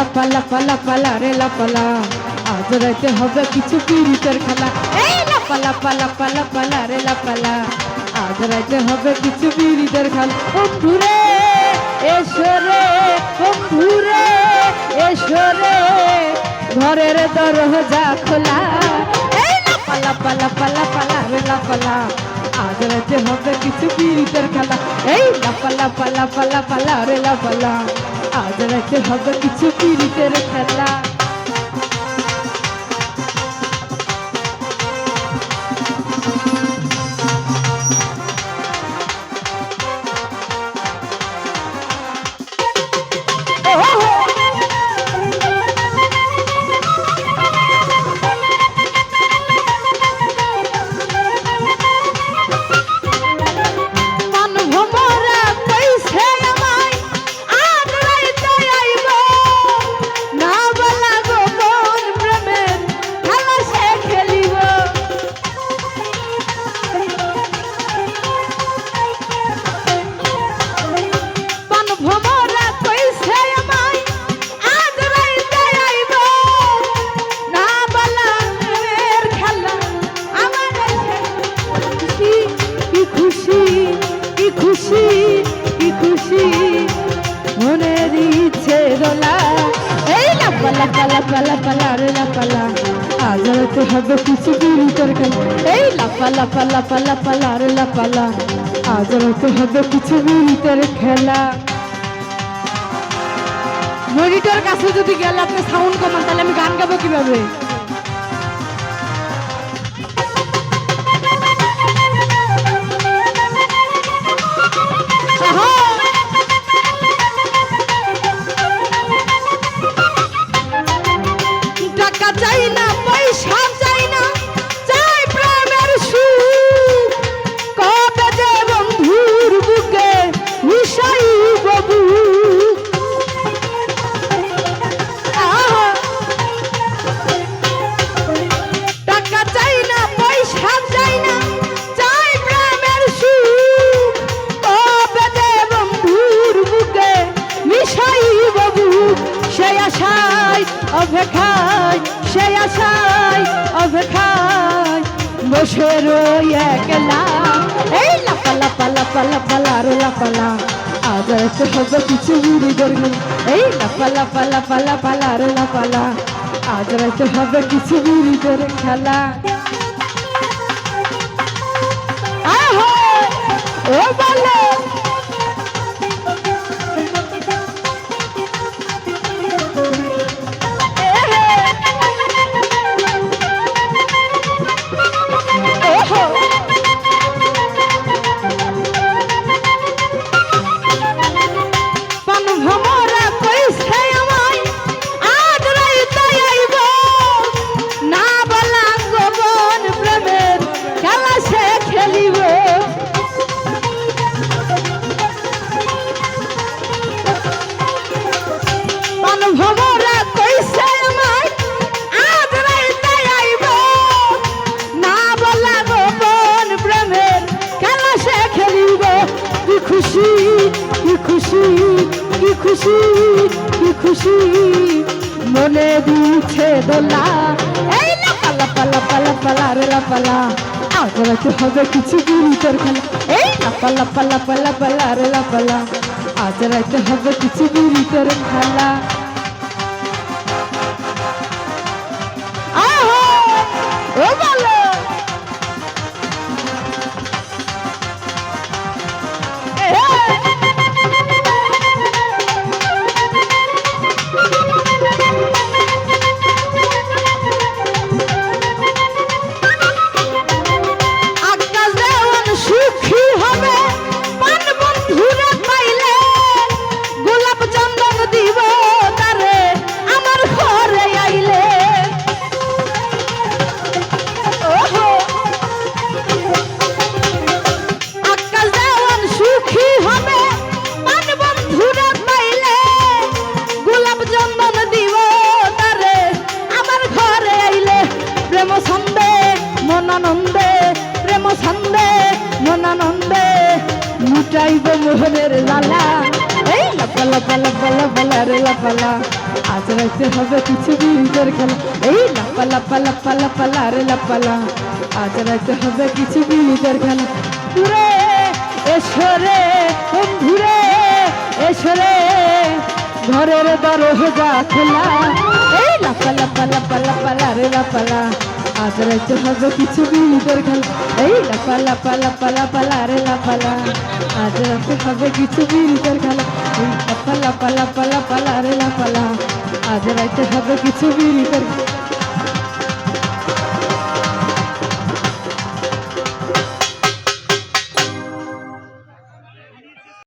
লাপালা পালা পালা রে লাপালা আজ রাতে হবে কিছু পীড়িতের খেলা এই লাপালা পালা পালা পালা রে লাপালা আজ রাতে হবে কিছু পীড়িতের খেলা বন্ধুরে এসো রে বন্ধুরে এসো রে ঘরের দরজা খোলা এই লাপালা পালা পালা পালা রে লাপালা আজ রাতে হবে কিছু পীড়িতের খেলা এই লাপালা পালা পালা পালা রে লাপালা আজ রাতে হবে কিছু পীড়িতের খেলা মনের ইচ্ছে দোলা এই লাপালা পালা পালা পালা রে লাপালা আজ রাতে হবে কিছু পীড়িতের খেলা এই লাপালা পালা পালা পালা রে লাপালা আজ রাতে হবে কিছু পীড়িতের খেলা মনিটর কাছে যদি গেলে আপনি সাউন্ড কমান তাহলে আমি গান গাবো কিভাবে চাই না পয়সা চাই না চাই প্রেমের সুখ কবে যে বন্ধুর বুকে মিশাই বাবু টাকা চাই না পয়সা চাই না চাই প্রেমের সুখ কবে যে বন্ধুর বুকে মিশাই বাবু সেই আশায় অপেক্ষায় সেই আশায় অপেক্ষায় বসে রই একলা এই লাপালা পালা পালা পালা রে লাপালা আজ রাতে হবে কিছু পীড়িতের খেলা এই লাপালা পালা পালা পালা রে লাপালা আজ রাতে হবে কিছু পীড়িতের খেলা ও বলো খুশি কি খুশি কি খুশি কি খুশি মনে দিচ্ছে দোলা এই লাপালা পালা পালা পালা রে লাপালা আজ রাতে হবে কিছু পীড়িতের খেলা এই লাপালা পালা পালা পালা রে লাপালা আজ রাতে হবে কিছু পীড়িতের খেলা ও বলো মনানন্দে মিটাইব মোহনের জ্বালা এই লাপা লাপা লাপা লাপা লারে লাপালা আজ রাতে হবে কিছু বিরিদের খেলা এই লাপা লাপা লাপা লাপা লারে লাপালা আজ রাতে হবে কিছু বিরিদের খেলা দূরে এসরে বন্ধুরে এসরে ঘরের দরজা খোলা এই লাপা লাপা লাপা লাপা লারে লাপালা আজ রাতে হবে কিছু বিরিদের খেলা এই লাপা লাপা লাপা লাপা লারে লাপালা আজ রাতে হবে কিছু বিরিদের খেলা এই লাপা লাপা লাপা লাপা লারে লাপালা আজ রাতে হবে কিছু বিরিদের